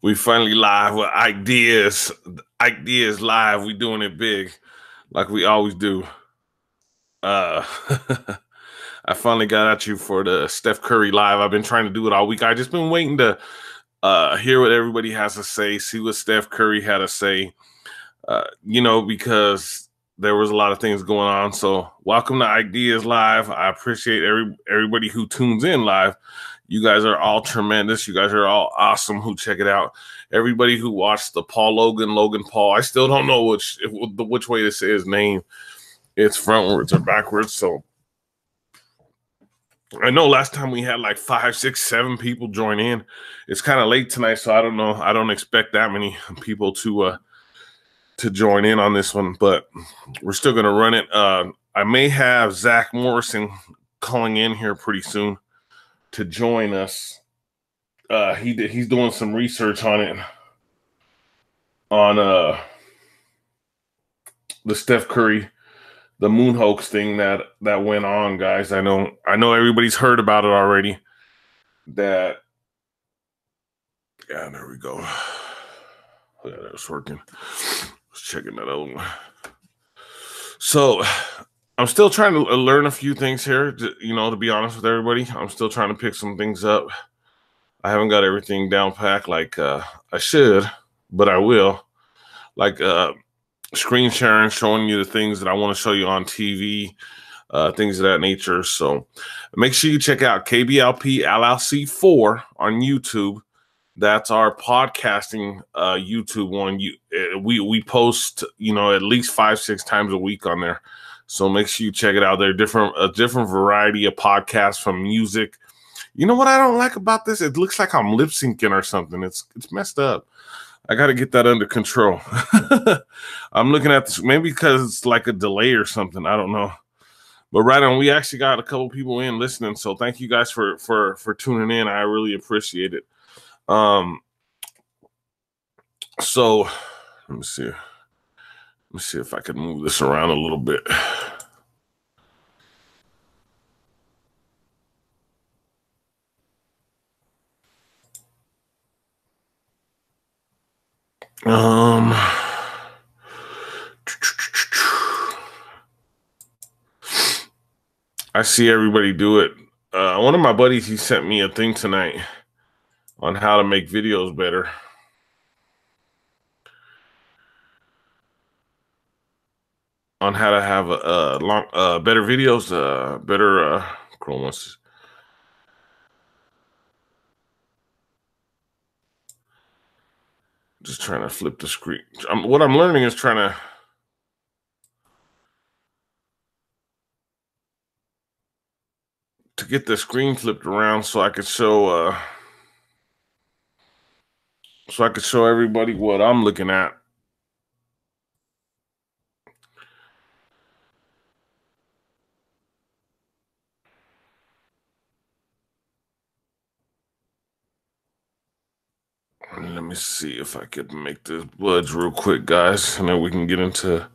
We finally live with Ike Diaz. Ike Diaz live. We doing it big, like we always do. Uh, I finally got at you for the Steph Curry live. I've been trying to do it all week. I just been waiting to hear what everybody has to say, see what Steph Curry had to say. Because there was a lot of things going on. So welcome to Ike Diaz live. I appreciate everybody who tunes in live. You guys are all tremendous. You guys are all awesome who check it out. Everybody who watched the Logan Paul. I still don't know which way to say his name. It's frontwards or backwards. So I know last time we had like 5, 6, 7 people join in. It's kind of late tonight, so I don't know. I don't expect that many people to join in on this one, but we're still gonna run it. I may have Zach Morrison calling in here pretty soon to join us. He's doing some research on it, on the Steph Curry, the moon hoax thing that went on, guys. I know everybody's heard about it already. Yeah, there we go. Yeah, that was working. Just checking that out. So I'm still trying to learn a few things here, to be honest with everybody. I'm still trying to pick some things up. I haven't got everything down packed like I should, but I will. Like screen sharing, showing you the things that I want to show you on TV, things of that nature. So make sure you check out KBLP LLC 4 on YouTube. That's our podcasting YouTube one. We post, at least 5, 6 times a week on there. So make sure you check it out. There are a different variety of podcasts, from music. You know what I don't like about this? It looks like I'm lip syncing or something. It's messed up. I got to get that under control. I'm looking at this, maybe because it's like a delay or something. I don't know. But right on, we actually got a couple people in listening. So thank you guys for tuning in. I really appreciate it. So let me see if I can move this around a little bit. I see everybody do it. One of my buddies, he sent me a thing tonight on how to make videos better. On how to have better videos, better chromas. Just trying to flip the screen. What I'm learning is trying to get the screen flipped around so I could show everybody what I'm looking at. Let me see if I could make this budge real quick, guys, and then we can get into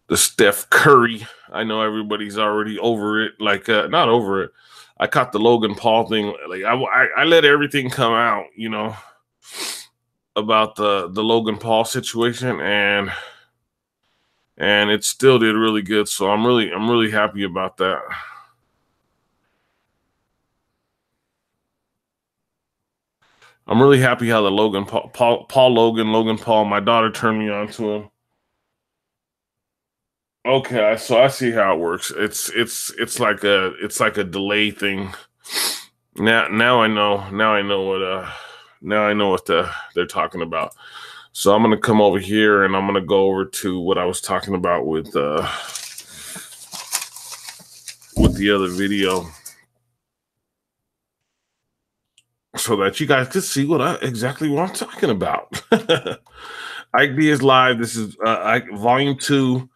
the Steph Curry. I know everybody's already over it, like not over it. I caught the Logan Paul thing. Like I let everything come out, about the Logan Paul situation, and it still did really good. So I'm really happy about that. I'm really happy how the Logan Paul, my daughter turned me on to him. Okay, so I see how it works. It's like a delay thing. Now I know. Now I know what they're talking about. So I'm gonna come over here and I'm gonna go over to what I was talking about with the other video, so that you guys could see exactly what I'm talking about. Ike Diaz live. This is volume 2.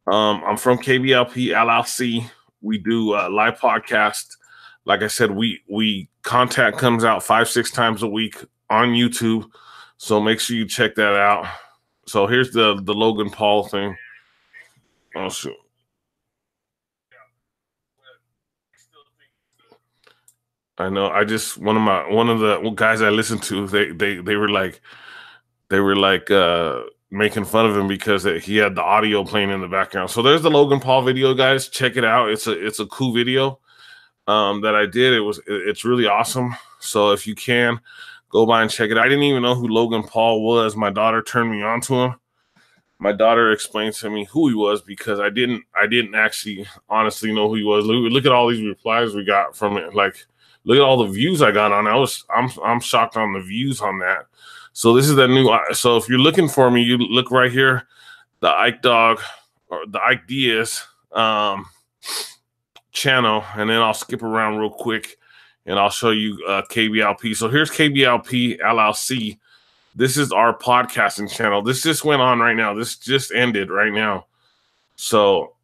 I'm from KBLP LLC. We do live podcast. Like I said, we content comes out 5, 6 times a week on YouTube. So make sure you check that out. So here's the Logan Paul thing. Oh shoot. I know. I just one of the guys I listened to, they were like making fun of him because he had the audio playing in the background. So there's the Logan Paul video, guys. Check it out. It's a cool video that I did. It's really awesome. So if you can, go by and check it out. I didn't even know who Logan Paul was. My daughter turned me on to him. My daughter explained to me who he was because I didn't actually honestly know who he was. Look at all these replies we got from it. Like, look at all the views I got on it. I'm shocked on the views on that. So this is that new. So if you're looking for me, you look right here, the Ike Dog or the Ike Diaz channel, and then I'll skip around real quick and I'll show you KBLP. So here's KBLP LLC. This is our podcasting channel. This just went on right now. This just ended right now. So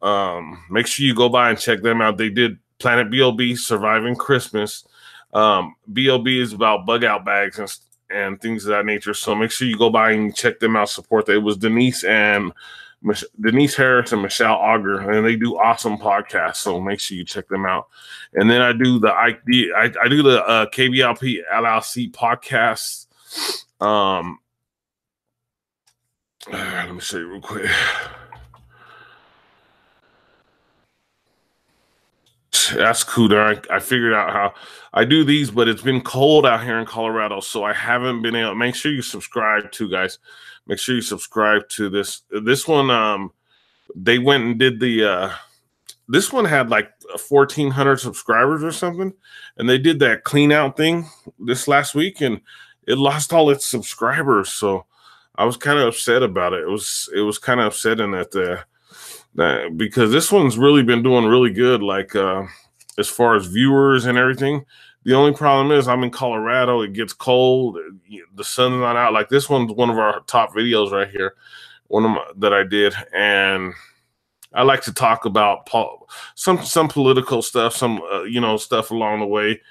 make sure you go by and check them out. They did Planet B.O.B. Surviving Christmas. B.O.B. is about bug out bags and things of that nature. So make sure you go by and check them out. Support them. It was Denise Harris and Michelle Auger, and they do awesome podcasts. So make sure you check them out. And then I do the I do the KBLP LLC podcast. Let me show you real quick. That's cool. I figured out how I do these, but it's been cold out here in Colorado, so I haven't been able. Make sure you subscribe too, guys. Make sure you subscribe to this. This one, they went and did the. This one had like 1,400 subscribers or something, and they did that clean out thing this last week, and it lost all its subscribers. So I was kind of upset about it. It was kind of upsetting that because this one's really been doing really good, like as far as viewers and everything. The only problem is I'm in Colorado. It gets cold. The sun's not out. Like this one's one of our top videos right here, that I did, and I like to talk about some political stuff, some stuff along the way.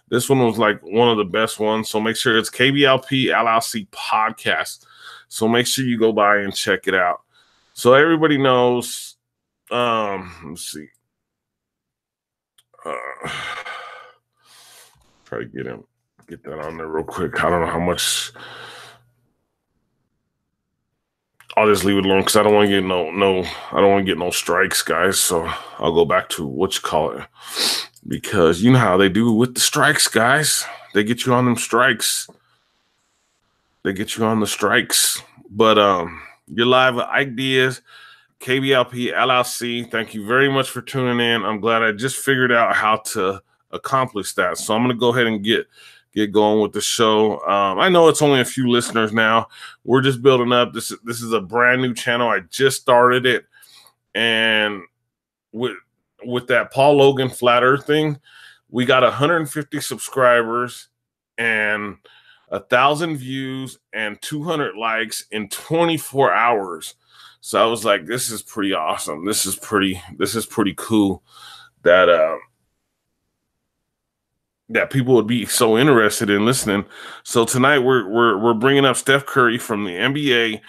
This one was like one of the best ones. So make sure it's KBLP LLC podcast. So make sure you go by and check it out. So everybody knows. Let's see. Try to get that on there real quick. I don't know how much. I'll just leave it alone because I don't want to get I don't want to get no strikes, guys. So I'll go back to what you call it, because you know how they do with the strikes, guys. They get you on them strikes. They get you on the strikes. But you're live with Ike Diaz, KBLP LLC. Thank you very much for tuning in. I'm glad I just figured out how to accomplish that. So I'm going to go ahead and get going with the show. I know it's only a few listeners now. We're just building up. This is a brand new channel. I just started it, and with that Paul Logan Flat Earth thing, we got 150 subscribers and 1,000 views and 200 likes in 24 hours. So I was like, this is pretty awesome. This is pretty cool that that people would be so interested in listening. So tonight we're bringing up Steph Curry from the NBA.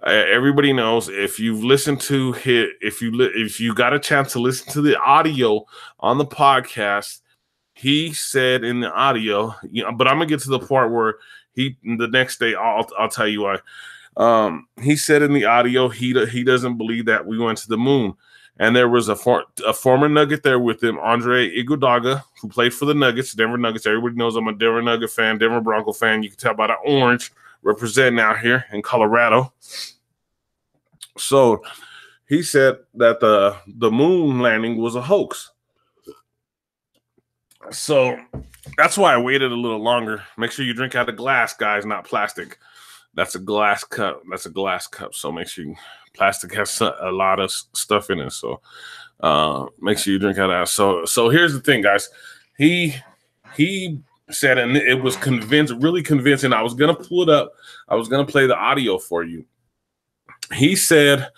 Everybody knows, if you've listened to if you got a chance to listen to the audio on the podcast, he said in the audio, but I'm gonna get to the part where the next day I'll tell you why. He said in the audio he doesn't believe that we went to the moon. And there was a former Nugget there with him, Andre Iguodala, who played for the Nuggets, Denver Nuggets. Everybody knows I'm a Denver Nugget fan, Denver Bronco fan. You can tell by the orange representing out here in Colorado. So he said that the moon landing was a hoax. So that's why I waited a little longer. Make sure you drink out of glass, guys, not plastic. That's a glass cup. That's a glass cup. So make sure plastic has a lot of stuff in it. So make sure you drink out of that. So here's the thing, guys. He said, and it was really convincing. I was going to pull it up. I was going to play the audio for you. He said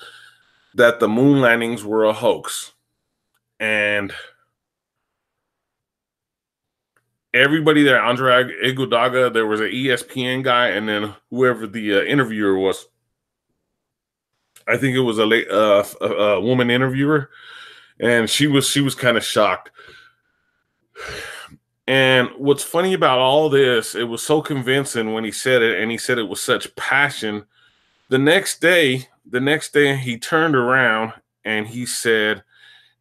that the moon landings were a hoax. And everybody there, Andre Iguodala, there was an ESPN guy, and then whoever the interviewer was. I think it was a woman interviewer, and she was kind of shocked. And what's funny about all this, it was so convincing when he said it, and he said it with such passion. The next day he turned around and he said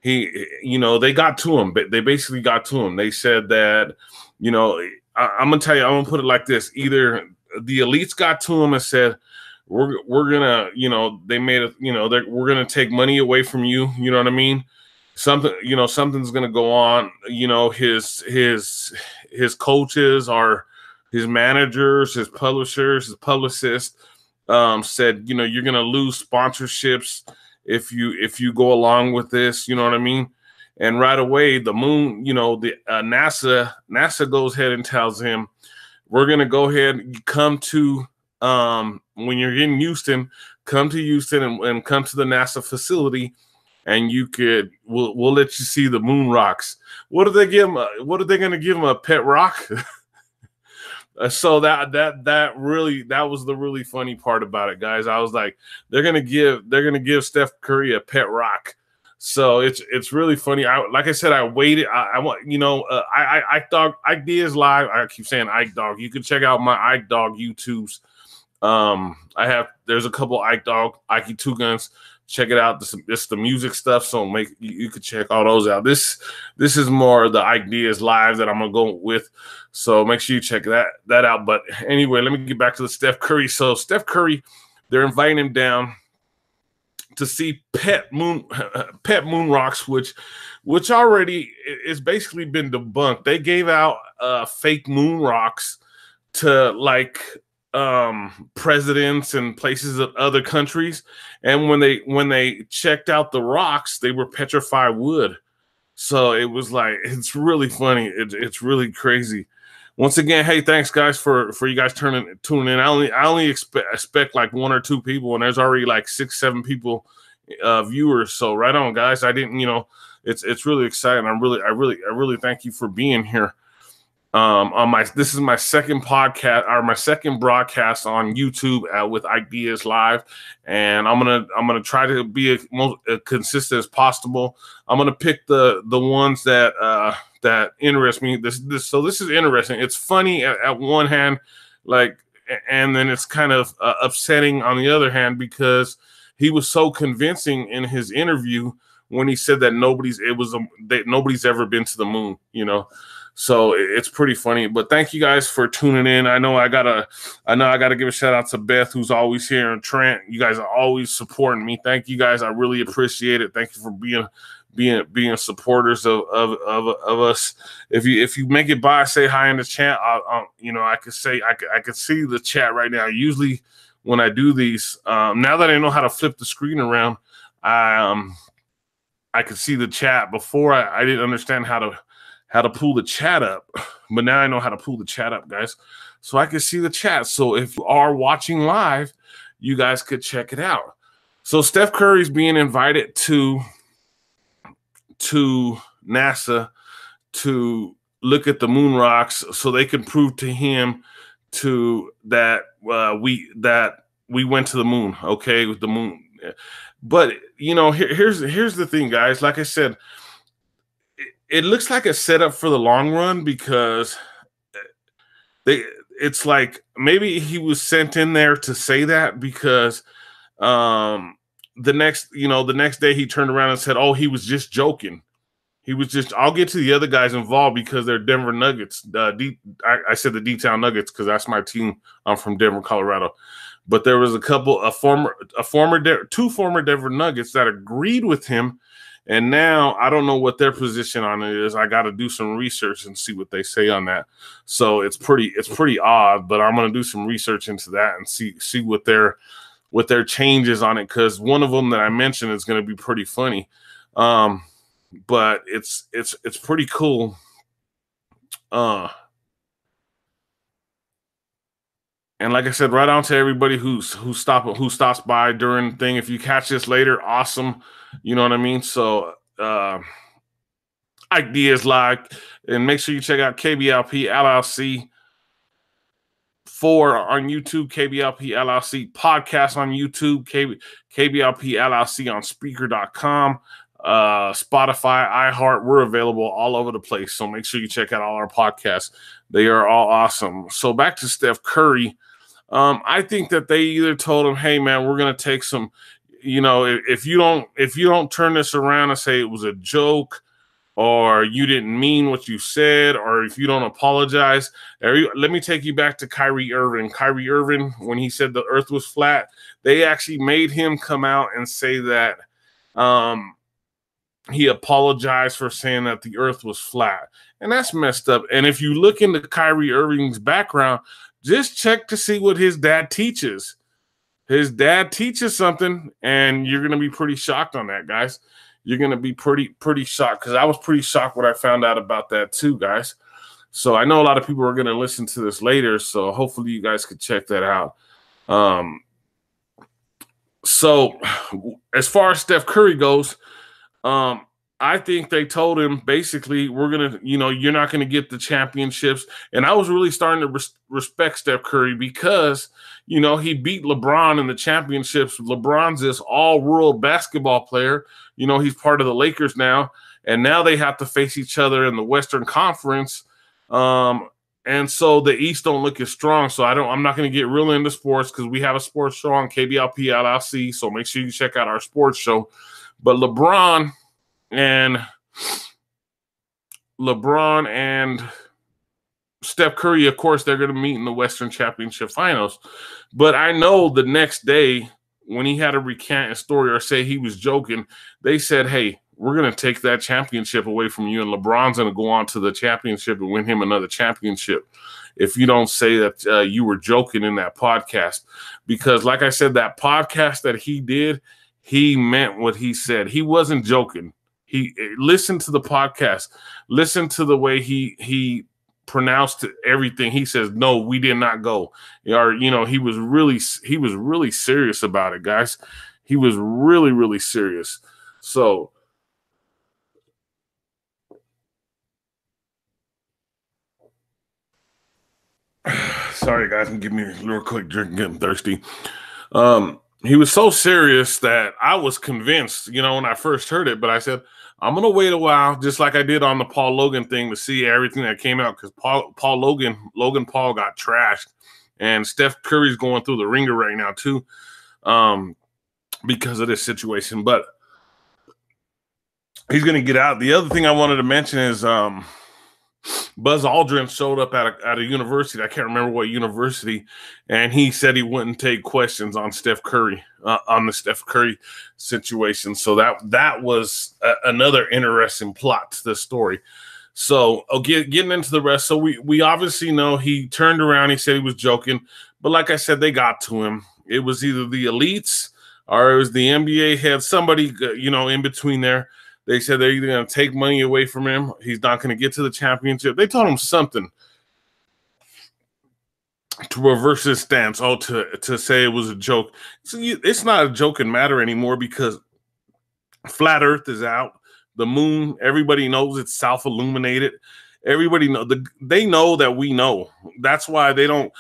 they got to him, but they basically got to him. They said that, I'm gonna tell you, I'm gonna put it like this: either the elites got to him and said, we're gonna, they made it, we're gonna take money away from you. You know what I mean? Something's gonna go on. His coaches are his managers, his publishers, his publicists said, you're gonna lose sponsorships if you go along with this. You know what I mean? And right away, the moon, the NASA goes ahead and tells him, we're gonna go ahead and come to when you're in Houston, come to Houston and come to the NASA facility, and we'll let you see the moon rocks. What are they going to give him, a pet rock? So that was the really funny part about it, guys. I was like, they're gonna give Steph Curry a pet rock. So it's really funny. Like I said, I waited. I want Ike Dog, Ike Diaz live. I keep saying Ike Dog. You can check out my Ike Dog YouTubes. There's a couple Ike Dog, Ike Two Guns. Check it out. This the music stuff, so you could check all those out. This is more the Ike Diaz live that I'm gonna go with. So make sure you check that out. But anyway, let me get back to the Steph Curry. So Steph Curry, they're inviting him down to see pet moon rocks, which already is basically been debunked. They gave out fake moon rocks to presidents and places of other countries, and when they checked out the rocks, they were petrified wood. So it was like, it's really funny. It's really crazy. Once again, hey, thanks guys for you guys tuning in. I only expect like 1 or 2 people, and there's already like 6, 7 people viewers. So right on, guys. I didn't, it's really exciting. I really thank you for being here. This is my second podcast, or my second broadcast on YouTube with Ike Diaz live, and I'm gonna try to be as consistent as possible. I'm gonna pick the ones that interest me. This is interesting. It's funny at one hand, and then it's kind of upsetting on the other hand, because he was so convincing in his interview when he said that nobody's ever been to the moon. So it's pretty funny. But thank you guys for tuning in. I know I gotta give a shout out to Beth, who's always here, and Trent. You guys are always supporting me. Thank you guys. I really appreciate it. Thank you for being supporters of us. If you make it by, say hi in the chat. I could see the chat right now. Usually when I do these, now that I know how to flip the screen around, I could see the chat. Before I didn't understand how to pull the chat up, but now I know how to pull the chat up, guys, so I can see the chat. So if you are watching live, you guys could check it out. So Steph Curry's being invited to NASA to look at the moon rocks, so they can prove to him that we went to the moon, okay, with the moon. But here's the thing, guys. Like I said, it looks like a setup for the long run, because it's like maybe he was sent in there to say that, because the next day he turned around and said, oh, he was just joking. I'll get to the other guys involved, because they're Denver Nuggets. I said the DTOWN Nuggets because that's my team. I'm from Denver, Colorado. But there was two former Denver Nuggets that agreed with him. And now I don't know what their position on it is. I got to do some research and see what they say on that. So it's pretty odd, but I'm going to do some research into that and see what their changes on it, because one of them that I mentioned is going to be pretty funny. But it's pretty cool. And like I said, right on to everybody who stops by during the thing. If you catch this later, awesome. You know what I mean? So Ike Diaz live, and make sure you check out KBLP LLC 4 on YouTube, KBLP LLC podcast on YouTube, KBLP LLC on Speaker.com. Spotify, iHeart. We're available all over the place. So make sure you check out all our podcasts. They are all awesome. So back to Steph Curry. I think that they either told him, hey man, we're going to take some, if you don't turn this around and say it was a joke, or you didn't mean what you said, or if you don't apologize. Let me take you back to Kyrie Irving. Kyrie Irving, when he said the earth was flat, they actually made him come out and say that he apologized for saying that the earth was flat. And that's messed up. And if you look into Kyrie Irving's background, just check to see what his dad teaches. His dad teaches something, and you're going to be pretty shocked on that, guys. You're going to be pretty shocked, because I was pretty shocked when I found out about that too, guys. So I know a lot of people are going to listen to this later, so hopefully you guys could check that out. So as far as Steph Curry goes, I think they told him basically, we're going to, you're not going to get the championships. And I was really starting to respect Steph Curry because, he beat LeBron in the championships. LeBron's this all-world basketball player. He's part of the Lakers now. And now they have to face each other in the Western Conference. And so the East don't look as strong. So I'm not going to get real into sports, because we have a sports show on KBLP LLC. So make sure you check out our sports show. But LeBron and Steph Curry, of course, they're going to meet in the Western Championship Finals. But I know the next day, when he had to recant his story or say he was joking, they said, hey, we're going to take that championship away from you, and LeBron's going to go on to the championship and win him another championship if you don't say that you were joking in that podcast. Because like I said, that podcast that he did, he meant what he said. He wasn't joking. He listened to the podcast, listen to the way he pronounced everything. He says, no, we did not go. Or, he was really serious about it, guys. He was really, really serious. So sorry, guys, give me a little quick drink, getting thirsty. He was so serious that I was convinced, when I first heard it, but I said, I'm going to wait a while, just like I did on the Paul Logan thing, to see everything that came out, because Logan Paul got trashed, and Steph Curry's going through the ringer right now too, because of this situation, but he's going to get out. The other thing I wanted to mention is Buzz Aldrin showed up at a university. I can't remember what university, and he said he wouldn't take questions on Steph Curry, on the Steph Curry situation. So that was another interesting plot to the story. So getting into the rest. So we obviously know he turned around. He said he was joking, but like I said, they got to him. It was either the elites or it was the NBA head, somebody in between there. They said they're either going to take money away from him. He's not going to get to the championship. They told him something to reverse his stance. To say it was a joke. It's not a joking matter anymore, because flat Earth is out. The moon, everybody knows it's self-illuminated. Everybody know they know that we know. That's why they don't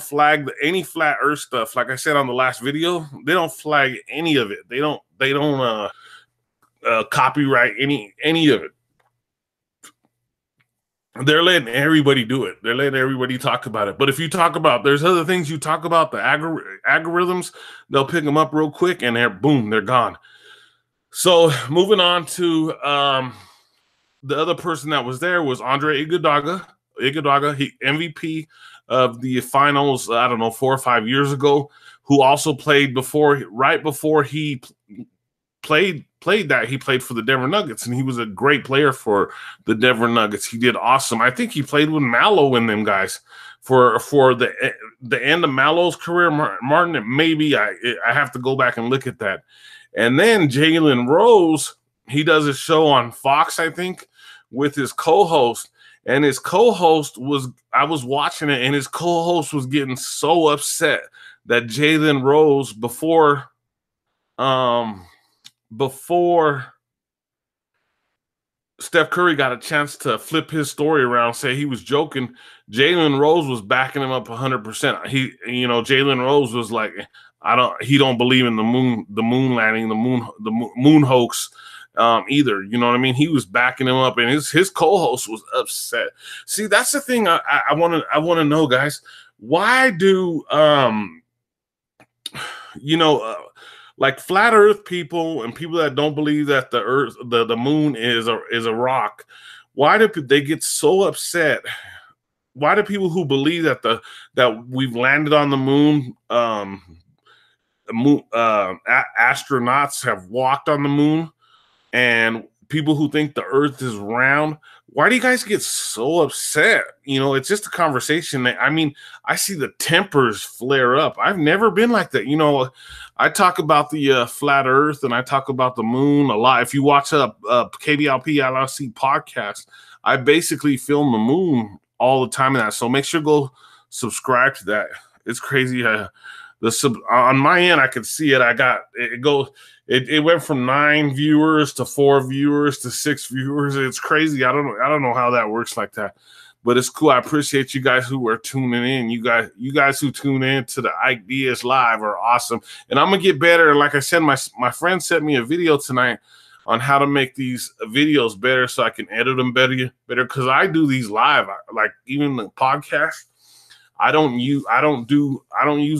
flag any flat Earth stuff. Like I said on the last video, they don't flag any of it. They don't copyright any of it. They're letting everybody do it. They're letting everybody talk about it. But if you talk about, there's other things you talk about, the algorithms, they'll pick them up real quick, and they're gone. So moving on to the other person that was there was Andre Iguodala. He MVP of the finals, I don't know, 4 or 5 years ago, who also played right before he played that. He played for the Denver Nuggets, and he was a great player for the Denver Nuggets. He did awesome. I think he played with Mallow and them guys for the end of Mallow's career. Martin, maybe I have to go back and look at that. And then Jalen Rose, he does a show on Fox, I think, with his co-host. And his co-host I was watching it, and his co-host was getting so upset that Jalen Rose, before Steph Curry got a chance to flip his story around, say he was joking, Jalen Rose was backing him up 100%. Jalen Rose was like, he don't believe in the moon landing, the moon hoax. either. You know what I mean? He was backing him up, and his co-host was upset. See, that's the thing I want to know, guys. Why do like flat Earth people and people that don't believe that the Earth, the moon is a rock? Why do they get so upset? Why do people who believe that we've landed on the moon, astronauts have walked on the moon, and people who think the Earth is round, why do you guys get so upset? It's just a conversation. I mean, I see the tempers flare up. I've never been like that. I talk about the flat Earth, and I talk about the moon a lot. If you watch a KBLP LLC podcast, I basically film the moon all the time in that. So make sure to go subscribe to that. It's crazy. On my end, I could see it. It went from 9 viewers to 4 viewers to 6 viewers. It's crazy. I don't know how that works like that, but it's cool. I appreciate you guys who are tuning in. You guys who tune in to the Ike Diaz live are awesome. And I'm gonna get better. Like I said, my friend sent me a video tonight on how to make these videos better so I can edit them better. Because I do these live, like even the podcast. I don't use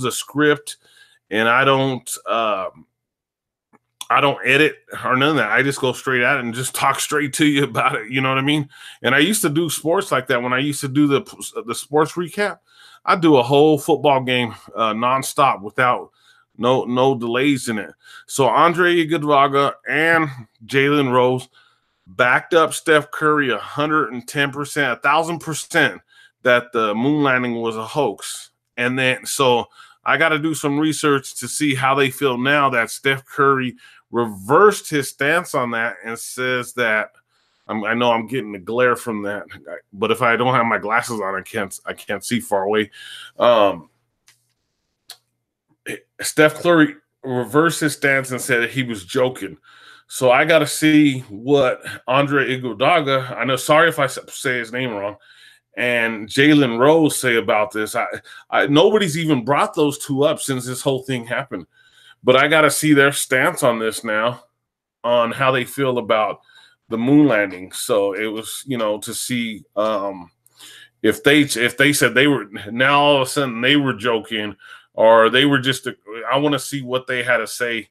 a script, and I don't edit or none of that. I just go straight at it and just talk straight to you about it. You know what I mean? And I used to do sports like that when I used to do the sports recap. I do a whole football game nonstop without no delays in it. So Andre Iguodala and Jalen Rose backed up Steph Curry 110%, 1,000% that the moon landing was a hoax. And then so I got to do some research to see how they feel now that Steph Curry reversed his stance on that and says that I know I'm getting the glare from that, but if I don't have my glasses on, I can't see far away. Steph Curry reversed his stance and said that he was joking. So I got to see what Andre Iguodala, I know, sorry if I say his name wrong, and Jalen Rose say about this. Nobody's even brought those two up since this whole thing happened. But I got to see their stance on this now, on how they feel about the moon landing. So it was, to see if they said they were, now all of a sudden they were joking, or they were just. I want to see what they had to say.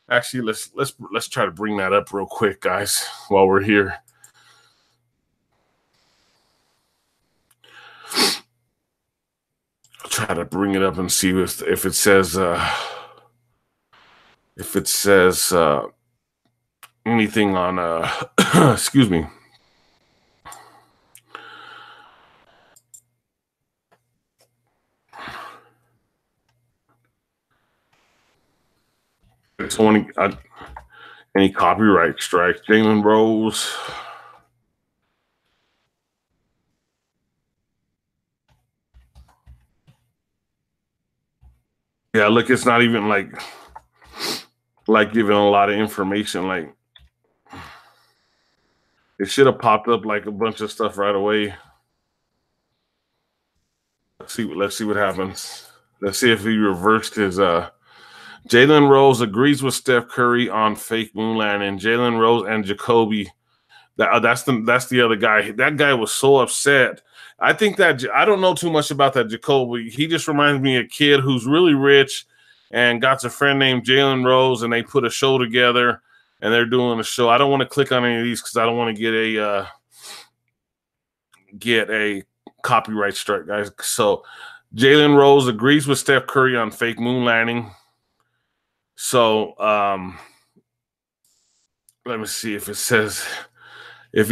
Actually, let's try to bring that up real quick, guys, while we're here. I'll try to bring it up and see if it says anything on excuse me. It's only any copyright strikes. Jalen Rose. Yeah, look, it's not even like giving a lot of information. Like, it should have popped up like a bunch of stuff right away. Let's see what happens. Let's see if he reversed his Jalen Rose agrees with Steph Curry on fake moon landing. Jalen Rose and Jacoby. That's the other guy. That guy was so upset. I think that I don't know too much about that Jacoby. He just reminds me of a kid who's really rich and got a friend named Jalen Rose, and they put a show together, and they're doing a show. I don't want to click on any of these because I don't want to get a copyright strike, guys. So Jalen Rose agrees with Steph Curry on fake moon landing. So let me see if he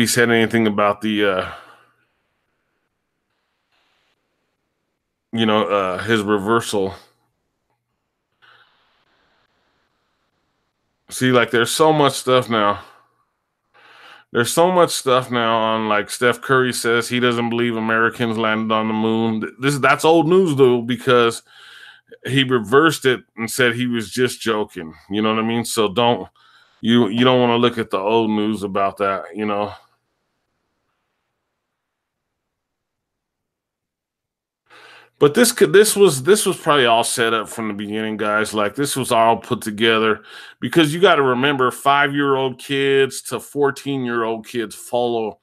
said anything about the his reversal. See, like, there's so much stuff now. There's so much stuff now on, like, Steph Curry says he doesn't believe Americans landed on the moon. That's old news, though, because he reversed it and said he was just joking. You know what I mean? So you don't want to look at the old news about that, But this was probably all set up from the beginning, guys. Like this was all put together because you got to remember 5-year-old kids to 14-year-old kids follow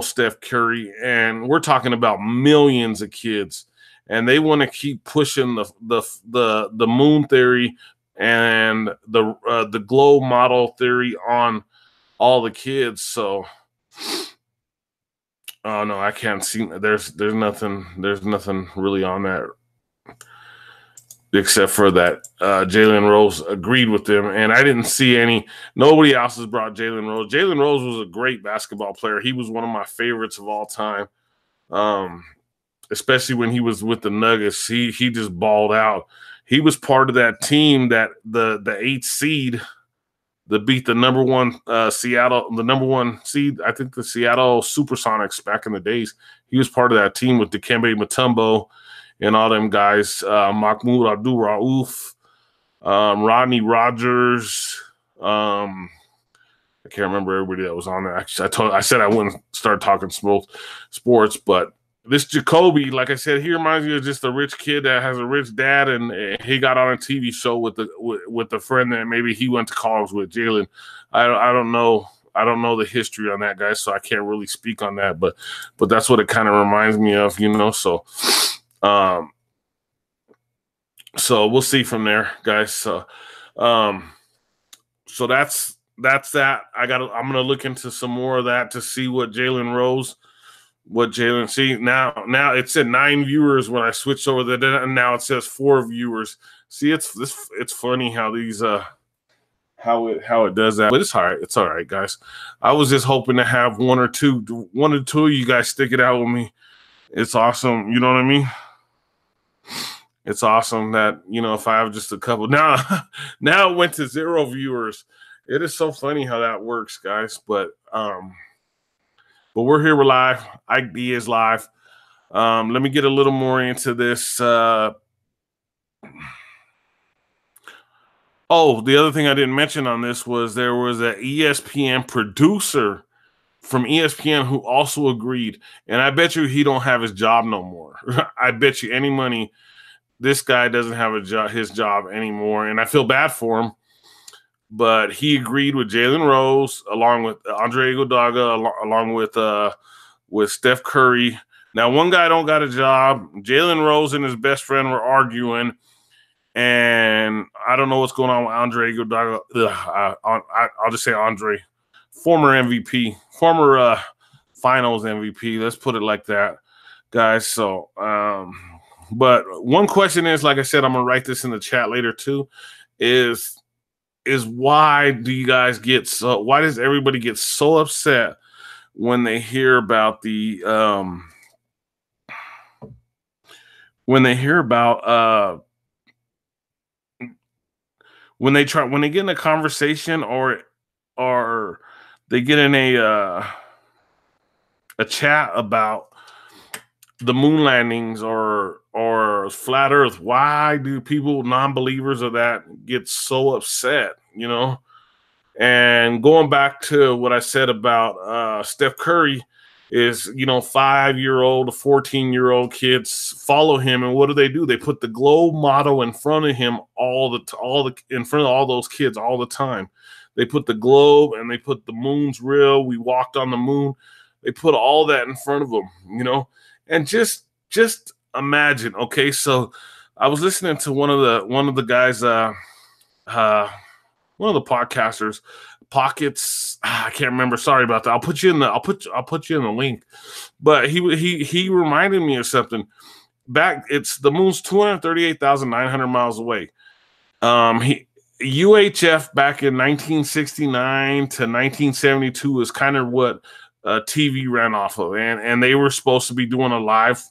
Steph Curry, and we're talking about millions of kids, and they want to keep pushing the moon theory and the glow model theory on all the kids. So, oh no, I can't see. There's nothing really on that except for that Jalen Rose agreed with them, and I didn't see nobody else has brought Jalen Rose. Jalen Rose was a great basketball player. He was one of my favorites of all time, especially when he was with the Nuggets. He just balled out. He was part of that team that the 8th seed that beat the number one Seattle, the number one seed, I think the Seattle Supersonics back in the days. He was part of that team with Dikembe Mutombo and all them guys, Mahmoud Abdul-Rauf, Rodney Rogers. I can't remember everybody that was on there. I said I wouldn't start talking sports, but this Jacoby, like I said, he reminds me of just a rich kid that has a rich dad, and he got on a TV show with the friend that maybe he went to college with, Jalen. I don't know. I don't know the history on that guy, so I can't really speak on that. But that's what it kind of reminds me of, So, so we'll see from there, guys. So that's that. I'm gonna look into some more of that to see what Jalen see now it said 9 viewers when I switched over there, and now it says 4 viewers. See, it's funny how these how it does that, but it's all right, guys. I was just hoping to have one or two of you guys stick it out with me. It's awesome, you know what I mean? It's awesome that if I have just a couple now it went to 0 viewers. It is so funny how that works, guys, but we're here. We're live. Ike Diaz live. Let me get a little more into this. The other thing I didn't mention on this was there was an ESPN producer from ESPN who also agreed. And I bet you he don't have his job no more. I bet you any money this guy doesn't have his job anymore. And I feel bad for him. But he agreed with Jalen Rose, along with Andre Iguodala, along with Steph Curry. Now, one guy don't got a job. Jalen Rose and his best friend were arguing, and I don't know what's going on with Andre Iguodala. I'll just say Andre, former MVP, former Finals MVP. Let's put it like that, guys. So, but one question is, like I said, I'm gonna write this in the chat later too. Is why why does everybody get so upset when they hear about when they get in a conversation or they get in a chat about the moon landings or flat earth? Why do people, non-believers of that, get so upset, And going back to what I said about Steph Curry is, 5-year-old to 14-year-old kids follow him, and what do? They put the globe motto in front of him in front of all those kids all the time. They put the globe and they put the moon's real. We walked on the moon. They put all that in front of them, and just imagine. Okay, so I was listening to one of the guys, one of the podcasters, Pockets. I can't remember. Sorry about that. I'll put you in the link. But he reminded me of something. The moon's 238,900 miles away. UHF back in 1969 to 1972 is kind of what TV ran off of, and they were supposed to be doing a live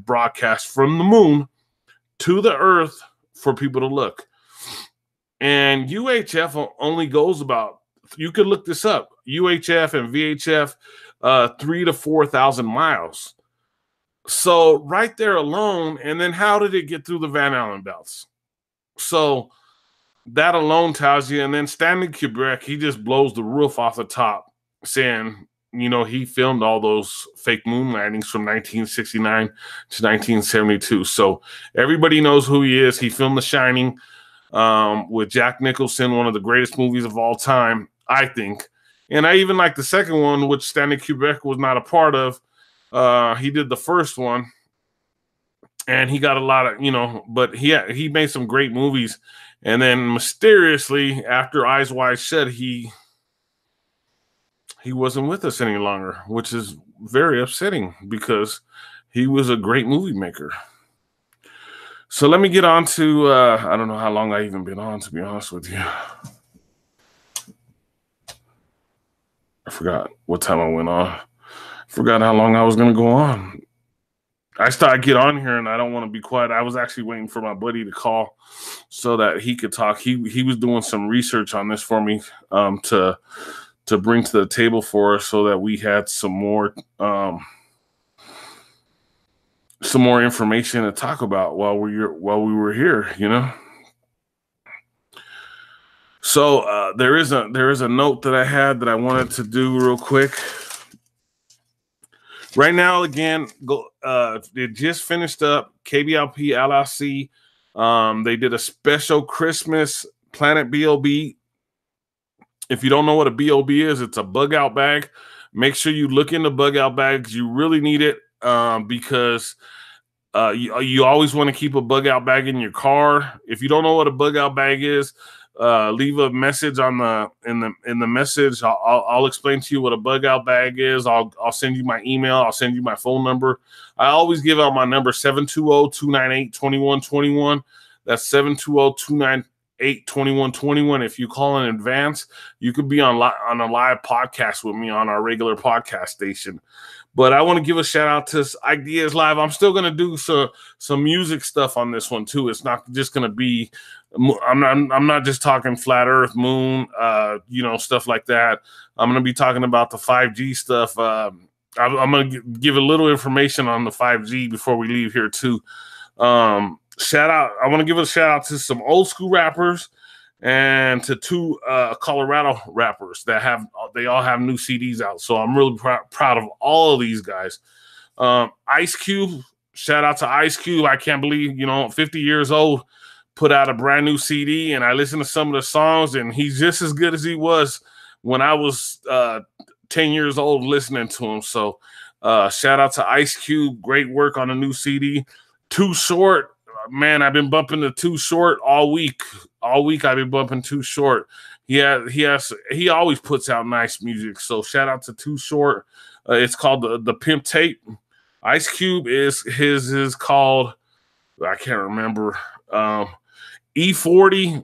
broadcast from the moon to the Earth for people to look. And UHF only goes about, you could look this up, UHF and VHF, 3,000 to 4,000 miles. So right there alone, and then how did it get through the Van Allen belts? So that alone tells you. And then Stanley Kubrick, he just blows the roof off the top, saying you know, he filmed all those fake moon landings from 1969 to 1972. So everybody knows who he is. He filmed The Shining with Jack Nicholson, one of the greatest movies of all time, I think. And I even like the second one, which Stanley Kubrick was not a part of. He did the first one, and he got a lot of, you know, but he made some great movies. And then mysteriously, after Eyes Wide Shut, he wasn't with us any longer, which is very upsetting because he was a great movie maker. So let me get on to, I don't know how long I even been on, to be honest with you. I forgot what time I went on. Forgot how long I was going to go on. I get on here and I don't want to be quiet. I was actually waiting for my buddy to call so that he could talk. He was doing some research on this for me to bring to the table for us so that we had some more information to talk about while we were here, you know. So there is a note that I had that I wanted to do real quick. Right now, again, it just finished up KBLP LLC. They did a special Christmas Planet B.O.B. If you don't know what a B.O.B. is, it's a bug out bag. Make sure you look into bug out bags. You really need it because you always want to keep a bug out bag in your car. If you don't know what a bug out bag is, leave a message on in the message. I'll explain to you what a bug out bag is. I'll send you my email. I'll send you my phone number. I always give out my number, 720-298-2121. That's 720-298-2121. If you call in advance, you could be on a live podcast with me on our regular podcast station. But I want to give a shout out to Ike Diaz Live. I'm still going to do some music stuff on this one too. It's not just going to be, I'm not just talking flat earth, moon, you know, stuff like that. I'm going to be talking about the 5G stuff. I'm going to give a little information on the 5G before we leave here too. Shout out. I want to give a shout out to some old school rappers and to two Colorado rappers they all have new CDs out. So I'm really proud of all of these guys. Ice Cube, shout out to Ice Cube. I can't believe, 50 years old, put out a brand new CD, and I listened to some of the songs, and he's just as good as he was when I was 10 years old listening to him. So shout out to Ice Cube. Great work on a new CD. Too Short. Man, I've been bumping the Too Short all week. All week I've been bumping Too Short. He always puts out nice music. So shout out to Too Short. It's called the Pimp Tape. Ice Cube is called, I can't remember. E40.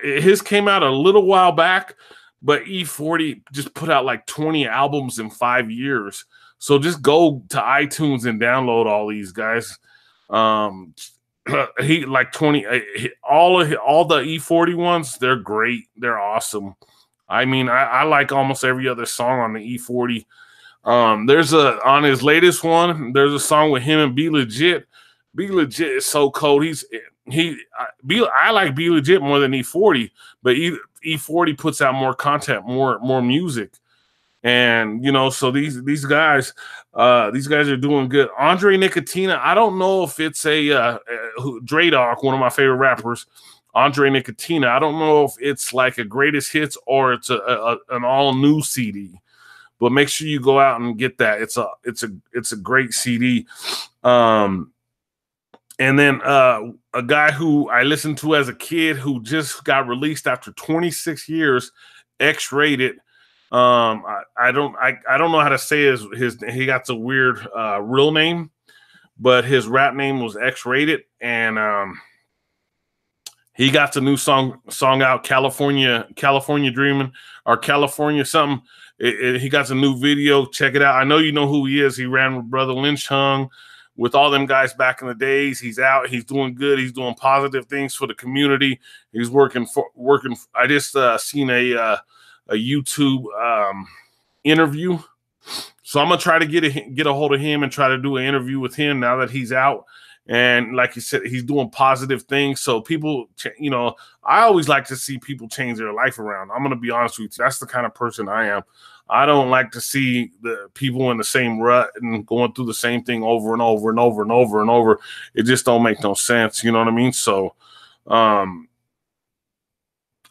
His came out a little while back, but E40 just put out like 20 albums in 5 years. So just go to iTunes and download all these guys. He like 20, all the E40 ones, they're great. They're awesome. I mean, I like almost every other song on the E40. On his latest one, there's a song with him and Be Legit. Be Legit is so cold. I like Be Legit more than E40, but E40 puts out more content, more music. And so these guys are doing good. Andre Nicotina, I don't know if it's Dre Dog, one of my favorite rappers, Andre Nicotina. I don't know if it's like a greatest hits or it's an all new CD. But make sure you go out and get that. It's a great CD. And then a guy who I listened to as a kid who just got released after 26 years, X-Rated. I don't know how to say his he got a weird real name, but his rap name was X-Rated, and he got the new song out, California Dreaming, or California something. He got a new video. Check it out. I know you know who he is. He ran with Brother Lynch Hung, with all them guys back in the days. He's out. He's doing good. He's doing positive things for the community. He's working. I just seen a YouTube interview, so I'm gonna try to get a hold of him and try to do an interview with him now that he's out. And like you said, he's doing positive things. So people, I always like to see people change their life around. I'm gonna be honest with you. That's the kind of person I am. I don't like to see the people in the same rut and going through the same thing over and over and over and over and over. It just don't make no sense. You know what I mean? So, and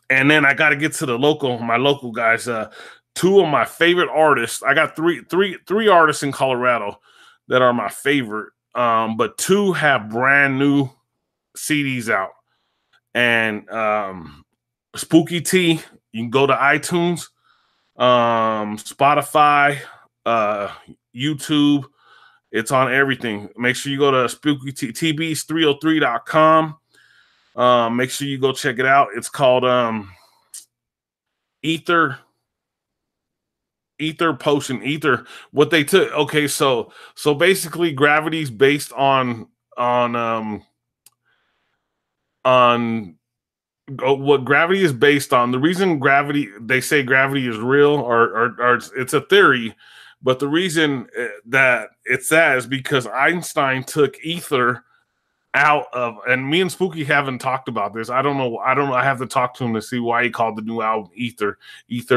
then I got to get to my local guys. Two of my favorite artists. I got three artists in Colorado that are my favorite. But two have brand new CDs out. And Spooky T, you can go to iTunes, Spotify, YouTube. It's on everything. Make sure you go to Spooky T, tbs303.com. Make sure you go check it out. It's called Ether Potion. Ether. What they took. Okay, so basically, gravity's based on what gravity is based on. The reason they say gravity is real, or it's a theory, but the reason that it's that is because Einstein took ether out of, and me and Spooky haven't talked about this. I don't know. I have to talk to him to see why he called the new album Ether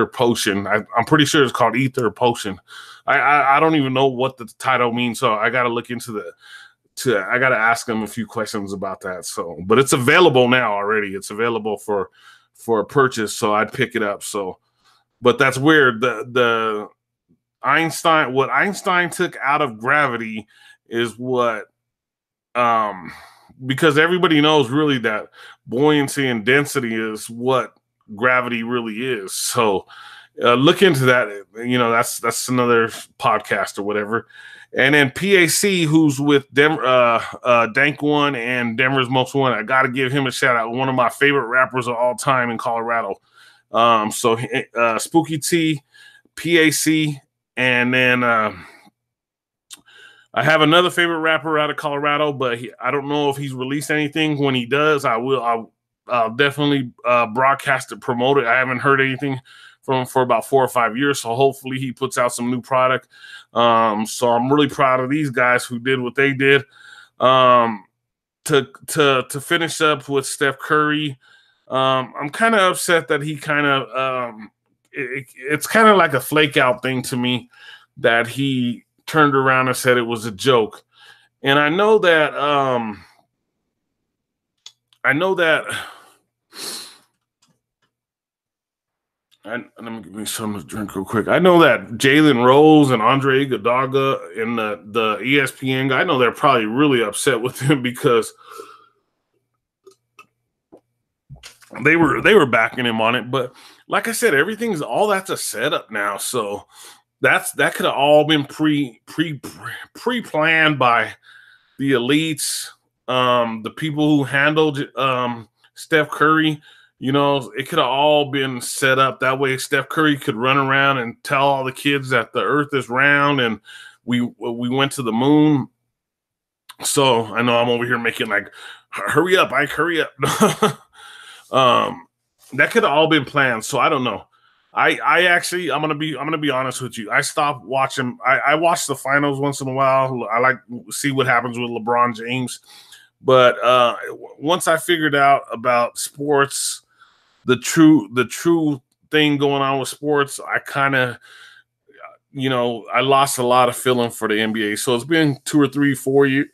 Potion. I'm pretty sure it's called Ether Potion. I don't even know what the title means, so I got to look into I got to ask him a few questions about that. So, but it's available now already. It's available for a purchase. So I'd pick it up. So, but that's weird. What Einstein took out of gravity is what, because everybody knows really that buoyancy and density is what gravity really is. So look into that. You know, that's another podcast or whatever. And then PAC, who's with Dank One and Denver's Most Wanted. I got to give him a shout out. One of my favorite rappers of all time in Colorado. So Spooky T, PAC, and then I have another favorite rapper out of Colorado, but I don't know if he's released anything. When he does, I'll definitely broadcast it, promote it. I haven't heard anything from him for about 4 or 5 years, so hopefully he puts out some new product. So I'm really proud of these guys who did what they did. To finish up with Steph Curry, I'm kind of upset that he kind of it's kind of like a flake out thing to me that he turned around and said it was a joke. And I know that let me give me something to drink real quick. I know that Jalen Rose and Andre Iguodala and the ESPN guy, I know they're probably really upset with him because they were backing him on it. But like I said, all that's a setup now. So that could have all been pre-planned by the elites, the people who handled Steph Curry. You know, it could have all been set up that way. Steph Curry could run around and tell all the kids that the earth is round and we went to the moon. So I know I'm over here making like, hurry up, Ike, hurry up. That could have all been planned. So I don't know. I actually, I'm gonna be honest with you. I stopped watching. I watch the finals once in a while. I like to see what happens with LeBron James. But once I figured out about sports, the true thing going on with sports, I kind of, I lost a lot of feeling for the NBA. So it's been 2 or 3, 4 years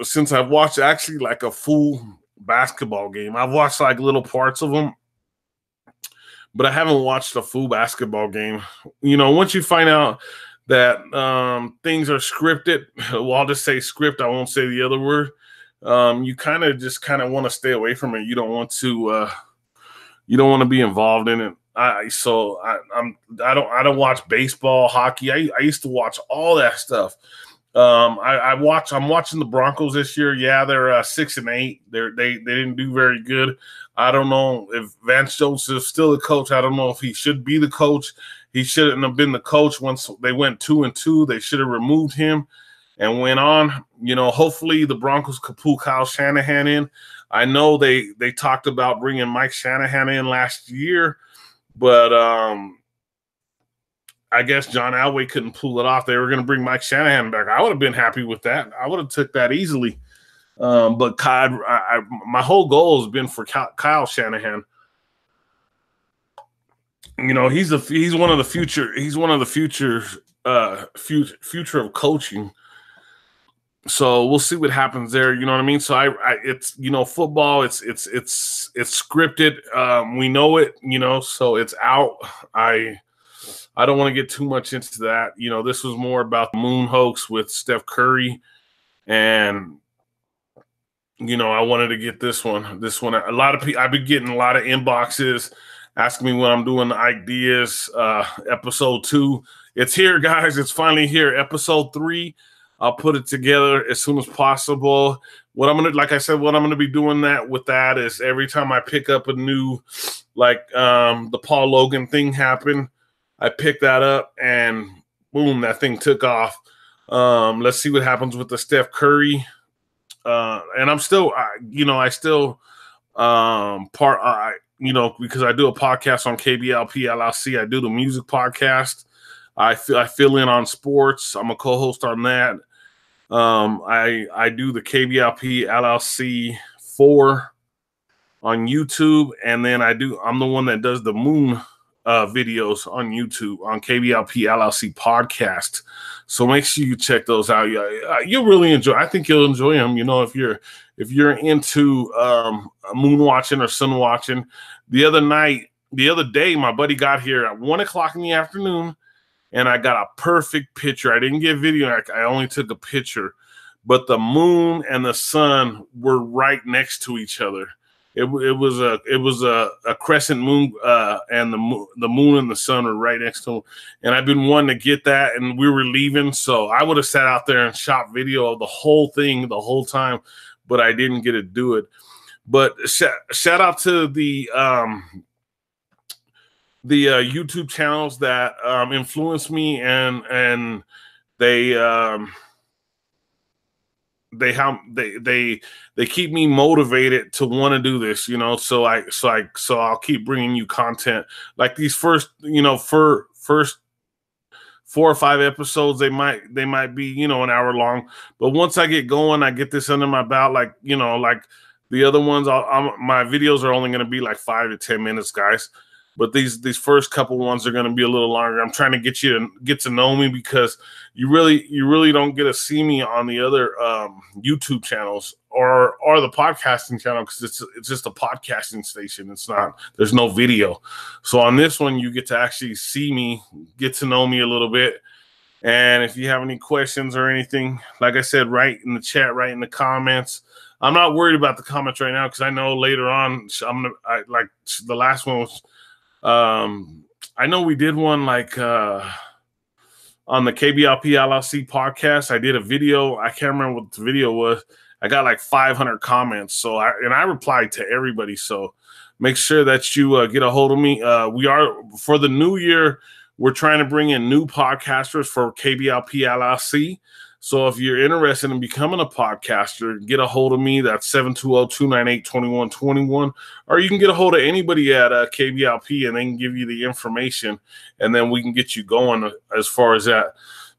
since I've watched actually like a full basketball game. I've watched like little parts of them, but I haven't watched a full basketball game. Once you find out that things are scripted, well, I'll just say script. I won't say the other word. You kind of want to stay away from it. You don't want to be involved in it. I don't watch baseball, hockey. I used to watch all that stuff. I'm watching the Broncos this year. Yeah, they're 6-8. They didn't do very good. I don't know if Vance Joseph is still the coach. I don't know if he should be the coach. He shouldn't have been the coach once they went 2-2. They should have removed him and went on. Hopefully the Broncos could pull Kyle Shanahan in. I know they talked about bringing Mike Shanahan in last year, but I guess John Elway couldn't pull it off. They were going to bring Mike Shanahan back. I would have been happy with that. I would have took that easily. But my whole goal has been for Kyle Shanahan. You know, he's one of the future. He's one of the future of coaching. So we'll see what happens there. You know what I mean? So I it's, you know, football. It's scripted. We know it. You know, so it's out. I don't want to get too much into that. You know, this was more about the moon hoax with Steph Curry, and you know, I wanted to get this one. This one, a lot of people. I've been getting a lot of inboxes asking me when I'm doing the Ike Diaz episode 2. It's here, guys. It's finally here. Episode 3. I'll put it together as soon as possible. What I'm gonna, like I said, what I'm gonna be doing with that is every time I pick up a new, like the Paul Logan thing happened, I pick that up and boom, that thing took off. Let's see what happens with the Steph Curry. And I'm still, you know, I still you know, because I do a podcast on KBLP LLC. I do the music podcast. I fill in on sports. I'm a co-host on that. I do the KBLP LLC 4 on YouTube, and then I'm the one that does the moon videos on YouTube on KBLP LLC podcast. So make sure you check those out. You'll really enjoy. I think you'll enjoy them. You know, if you're into moon watching or sun watching. The other day, my buddy got here at 1 o'clock in the afternoon, and I got a perfect picture. I didn't get video. I only took a picture, but the moon and the sun were right next to each other. It was a crescent moon, and the moon and the sun were right next to them. And I've been wanting to get that, and we were leaving, so I would have sat out there and shot video of the whole thing the whole time, but I didn't get to do it. But shout out to the YouTube channels that influence me, and they keep me motivated to want to do this, you know. So I'll keep bringing you content like these first 4 or 5 episodes. They might be, you know, an hour long, but once I get going, I get this under my belt, like, you know, like the other ones, my videos are only going to be like 5 to 10 minutes, guys. But these first couple ones are going to be a little longer. I'm trying to get you to get to know me, because you really don't get to see me on the other YouTube channels or the podcasting channel, because it's just a podcasting station. There's no video. So on this one, you get to actually see me, get to know me a little bit. And if you have any questions or anything, like I said, write in the chat, write in the comments. I'm not worried about the comments right now, because I know later on like the last one was. I know we did one like on the KBLP LLC podcast. I did a video. I can't remember what the video was. I got like 500 comments. So I replied to everybody. So make sure that you get a hold of me. We are, for the new year, we're trying to bring in new podcasters for KBLP LLC. So if you're interested in becoming a podcaster, get a hold of me. That's 720-298-2121. Or you can get a hold of anybody at KBLP, and they can give you the information, and then we can get you going as far as that.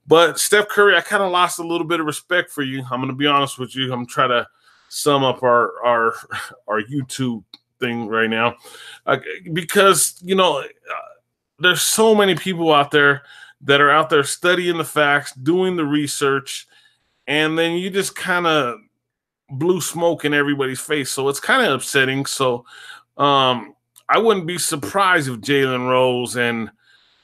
But Steph Curry, I kind of lost a little bit of respect for you. I'm going to be honest with you. I'm trying to sum up our YouTube thing right now, because, you know, there's so many people out there that are out there studying the facts, doing the research, and then you just kind of blew smoke in everybody's face. So it's kind of upsetting. So I wouldn't be surprised if Jalen Rose and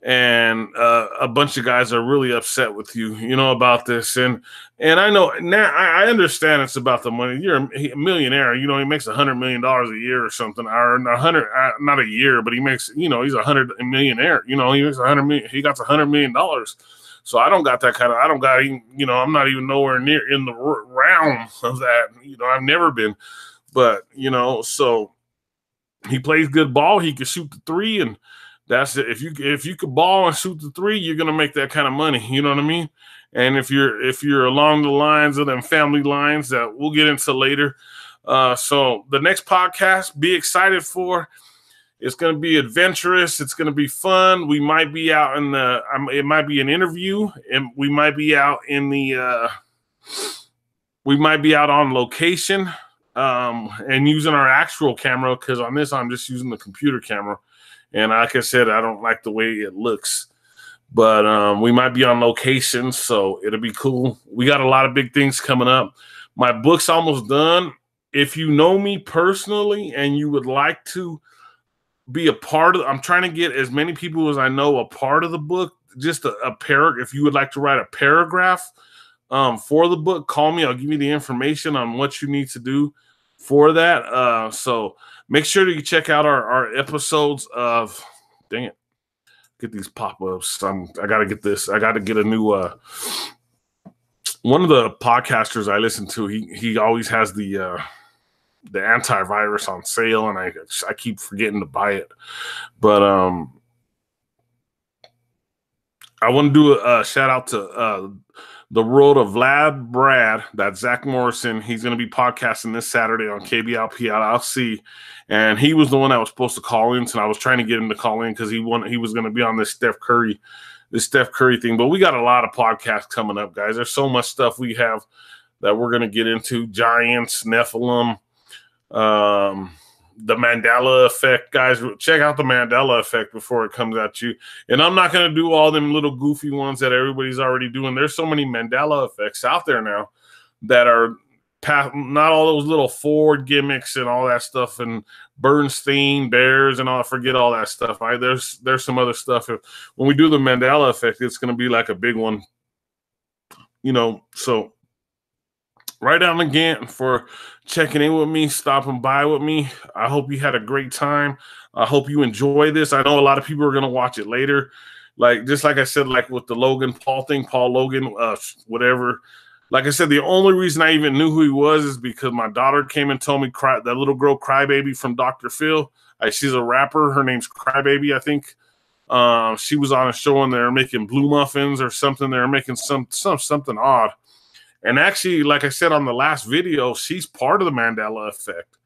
a bunch of guys are really upset with you, you know, about this. And I know now, I understand it's about the money. You're a millionaire, you know, he makes $100 million a year or something, or 100, not a year, but he makes, you know, he's $100 millionaire, you know, he makes $100 million, he got $100 million. So I don't got that kind of, I don't got even, you know, I'm not even nowhere near in the realm of that. You know, I've never been, but, you know, so he plays good ball. He can shoot the 3, and that's it. If you could ball and shoot the 3, you're gonna make that kind of money. You know what I mean? And if you're along the lines of them family lines that we'll get into later. So the next podcast, be excited for. It's gonna be adventurous. It's gonna be fun. We might be out in the. It might be an interview, and we might be out in the. We might be out on location, and using our actual camera, because on this I'm just using the computer camera. And like I said, I don't like the way it looks. But we might be on location, so it'll be cool. We got a lot of big things coming up. My book's almost done. If you know me personally and you would like to be a part of, I'm trying to get as many people as I know a part of the book. Just a paragraph. If you would like to write a paragraph for the book, call me. I'll give you the information on what you need to do for that. So make sure that you check out our episodes of, dang it, get these pop-ups. I got to get this. I got to get a new, one of the podcasters I listen to, he always has the antivirus on sale, and I keep forgetting to buy it. But I want to do a shout out to the world of Vlad Brad. That's Zach Morrison. He's going to be podcasting this Saturday on KBLP LLC, and he was the one that was supposed to call in. So I was trying to get him to call in because he was going to be on this Steph Curry thing. But we got a lot of podcasts coming up, guys. There's so much stuff we have that we're going to get into. Giants, Nephilim, the Mandela Effect, guys. Check out the Mandela Effect before it comes at you. And I'm not going to do all them little goofy ones that everybody's already doing. There's so many Mandela Effects out there now that are not all those little Ford gimmicks and all that stuff, and Bernstein Bears and all. Forget all that stuff. There's some other stuff. When we do the Mandela Effect, it's going to be like a big one, so right down again for checking in with me, stopping by with me. I hope you had a great time. I hope you enjoy this. I know a lot of people are going to watch it later. Just like I said, like with the Logan Paul thing, Paul Logan, whatever. Like I said, the only reason I even knew who he was is because my daughter came and told me that little girl Crybaby from Dr. Phil. She's a rapper. Her name's Crybaby, I think. She was on a show and they were making blue muffins or something. They were making something odd. And actually, like I said on the last video, she's part of the Mandela Effect.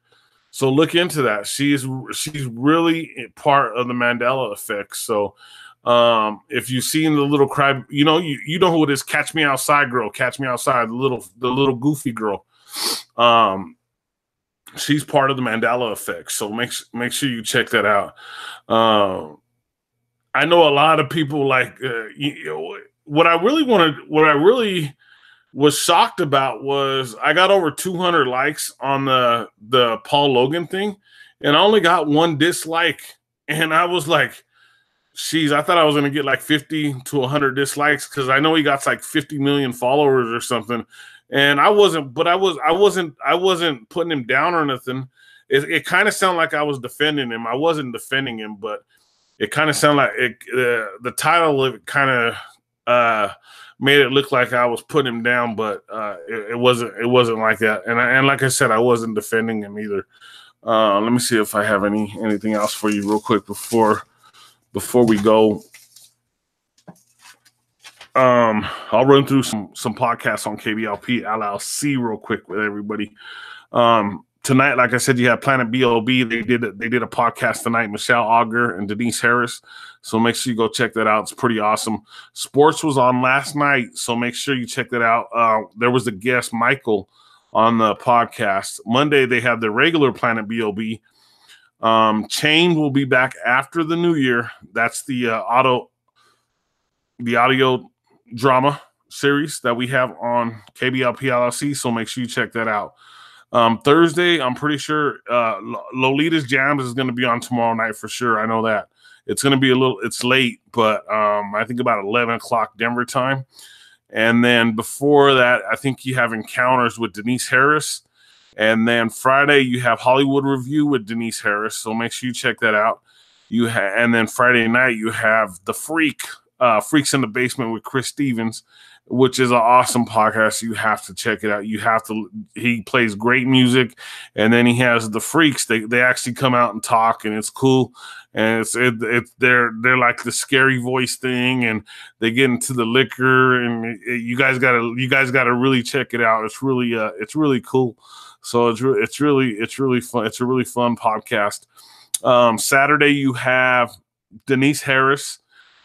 So look into that. She's really part of the Mandela Effect. So if you've seen the little cry, you know who it is. Catch Me Outside girl. Catch Me Outside. The little goofy girl. She's part of the Mandela Effect. So make sure you check that out. I know a lot of people what I really was shocked about was I got over 200 likes on the Paul Logan thing, and I only got one dislike. And I was like, geez, I thought I was going to get like 50 to 100 dislikes because I know he got like 50 million followers or something. And I wasn't putting him down or anything. It kind of sounded like I was defending him. I wasn't defending him, but it kind of sounded like the title of it kind of made it look like I was putting him down, but it wasn't like that. And like I said, I wasn't defending him either. Let me see if I have anything else for you real quick before we go. I'll run through some podcasts on KBLP LLC real quick with everybody. Tonight, like I said, you have Planet B.O.B. They did a podcast tonight, Michelle Auger and Denise Harris. So make sure you go check that out. It's pretty awesome. Sports was on last night, so make sure you check that out. There was a guest, Michael, on the podcast. Monday, they have the regular Planet B.O.B. Chain will be back after the new year. That's the audio drama series that we have on KBLP LLC, so make sure you check that out. Thursday, I'm pretty sure Lolita's Jams is going to be on tomorrow night for sure. I know that. It's going to be it's late, but I think about 11 o'clock Denver time. And then before that, I think you have Encounters with Denise Harris. And then Friday, you have Hollywood Review with Denise Harris. So make sure you check that out. And then Friday night, you have The Freaks in the Basement with Chris Stevens, which is an awesome podcast. You have to check it out. He plays great music. And then he has The Freaks. They actually come out and talk, and it's cool. And they're like the scary voice thing, and they get into the liquor, and you guys gotta really check it out. It's really cool. So it's really fun. It's a really fun podcast. Saturday you have Denise Harris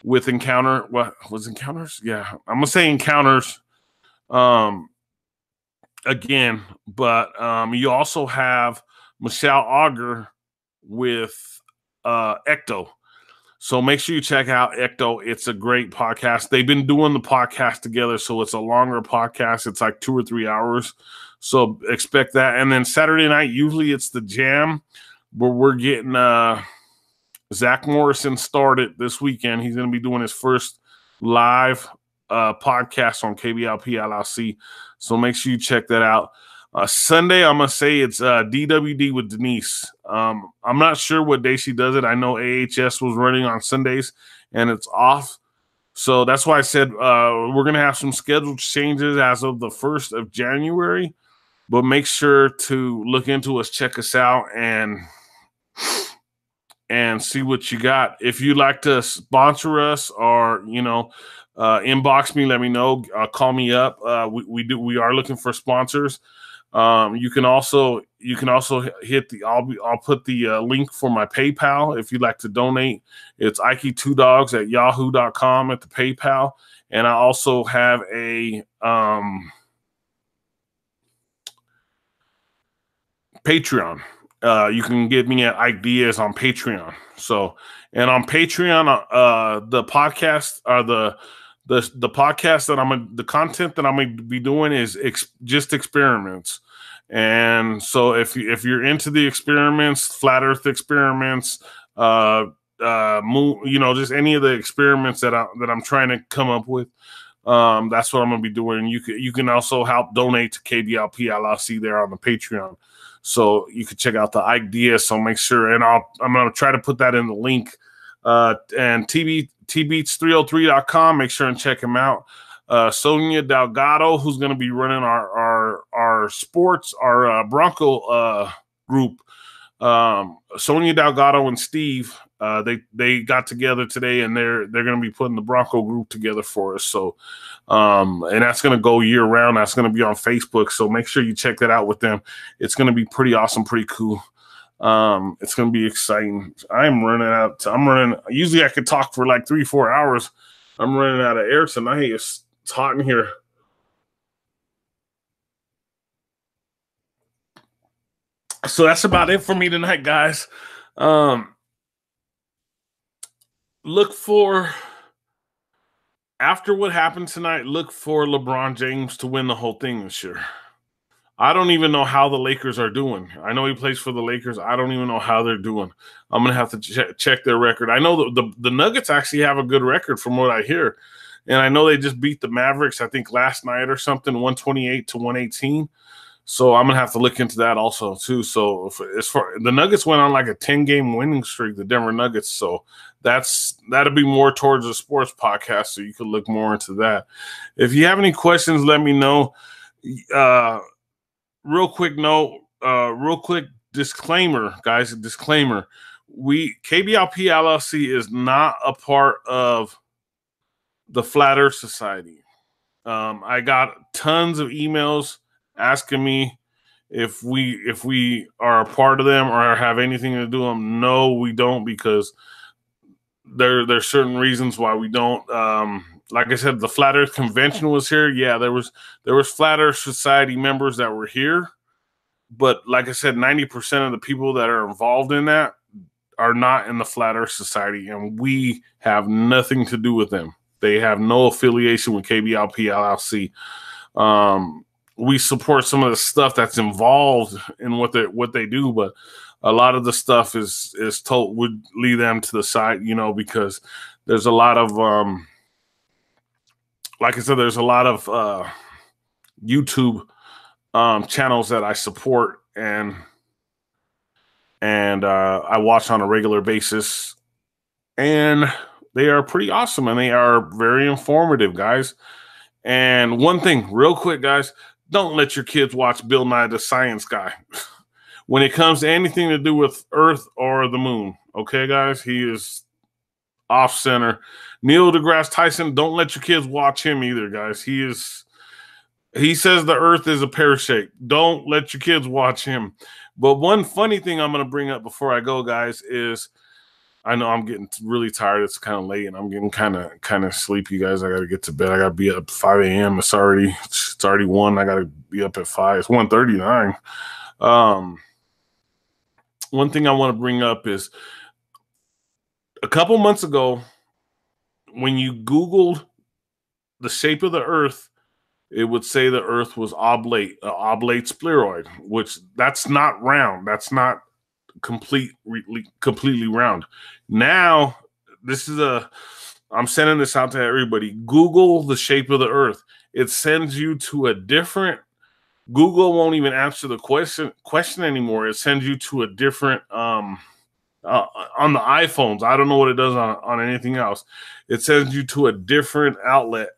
with Encounter. What was Encounters? Yeah, I'm gonna say Encounters again, but you also have Michelle Auger with Ecto. So make sure you check out Ecto. It's a great podcast. They've been doing the podcast together, so it's a longer podcast. It's like 2 or 3 hours. So expect that. And then Saturday night, usually it's the Jam, where we're getting Zach Morrison started this weekend. He's going to be doing his first live podcast on KBLP LLC. So make sure you check that out. Sunday, I'm going to say it's DWD with Denise. I'm not sure what day she does it. I know AHS was running on Sundays, and it's off. So that's why I said we're going to have some scheduled changes as of the 1st of January. But make sure to look into us, check us out, and see what you got. If you'd like to sponsor us or, inbox me, let me know, call me up. We are looking for sponsors. You can also hit I'll put the link for my PayPal if you'd like to donate. It's Ike2Dogs@yahoo.com at the PayPal. And I also have a Patreon. You can get me at Ike Diaz on Patreon. So, and on Patreon, the podcast are the podcast that the content that I'm going to be doing is just experiments. And so if you're into the experiments, flat earth experiments, moon, just any of the experiments that I'm trying to come up with, that's what I'm going to be doing. You can also help donate to KBLP LLC there on the Patreon. So you can check out the Ike Diaz. So make sure, and I'm going to try to put that in the link. And tbeats303.com. Make sure and check him out. Sonia Delgado, who's going to be running our sports, our Bronco group. Sonia Delgado and Steve, they got together today, and they're going to be putting the Bronco group together for us. So, and that's going to go year round. That's going to be on Facebook. So make sure you check that out with them. It's going to be pretty awesome, pretty cool. It's going to be exciting. Usually I could talk for like 3-4 hours. I'm running out of air tonight. It's hot in here. So that's about it for me tonight, guys. Look for, after what happened tonight, look for LeBron James to win the whole thing this year. I don't even know how the Lakers are doing. I know he plays for the Lakers. I don't even know how they're doing. I'm going to have to check their record. I know the Nuggets actually have a good record from what I hear. And I know they just beat the Mavericks, I think, last night or something, 128-118. So I'm going to have to look into that also, too. So as far the Nuggets went on like a 10-game winning streak, the Denver Nuggets. So that'll be more towards a sports podcast. So you could look more into that. If you have any questions, let me know. Real quick disclaimer, guys, disclaimer. KBLP LLC is not a part of the Flat Earth Society. I got tons of emails asking me if we are a part of them or have anything to do with them. No, we don't, because there's certain reasons why we don't. Like I said, the Flat Earth Convention was here. Yeah, there was Flat Earth Society members that were here. But like I said, 90% of the people that are involved in that are not in the Flat Earth Society, and we have nothing to do with them. They have no affiliation with KBLP LLC. We support some of the stuff that's involved in what they do, but a lot of the stuff would leave them to the side, because there's a lot of like I said, there's a lot of YouTube channels that I support and I watch on a regular basis, and they are pretty awesome and they are very informative, guys. And one thing, real quick, guys, don't let your kids watch Bill Nye the Science Guy when it comes to anything to do with Earth or the moon. Okay, guys, he is off center. Neil deGrasse Tyson, don't let your kids watch him either, guys. He says the Earth is a pear shape. Don't let your kids watch him. But one funny thing I'm going to bring up before I go, guys, is I know I'm getting really tired. It's kind of late, and I'm getting kind of sleepy, guys. I got to get to bed. I got to be up at 5 a.m. It's already 1. I got to be up at 5. It's 1:39. One thing I want to bring up is a couple months ago, when you Googled the shape of the Earth, it would say the Earth was oblate, oblate spheroid, which that's not round. That's not completely round. Now, this is I'm sending this out to everybody. Google the shape of the Earth. It sends you to a different. Google won't even answer the question anymore. It sends you to a different on the iPhones. I don't know what it does on anything else. It sends you to a different outlet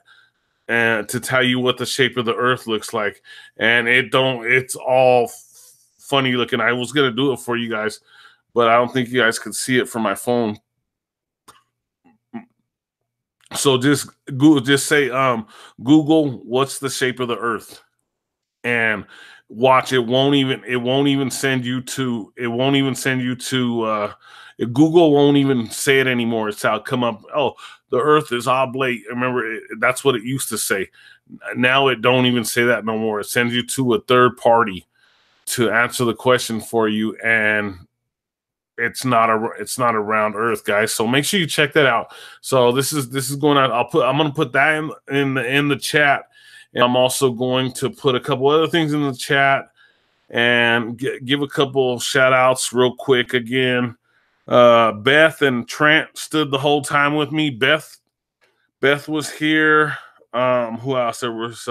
and to tell you what the shape of the Earth looks like. And it's all funny looking. I was gonna do it for you guys, but I don't think you guys could see it from my phone. So just say Google what's the shape of the Earth, and watch. It won't even send you to Google won't even say it anymore. It's how it come up. Oh, the Earth is oblate. Remember, that's what it used to say. Now it don't even say that no more. It sends you to a third party to answer the question for you, and it's not a round Earth, guys. So make sure you check that out. So this is going on. I'm gonna put that in the chat, and I'm also going to put a couple other things in the chat and give a couple shout outs real quick. Again, Beth and Trent stood the whole time with me. Beth was here. Who else? There was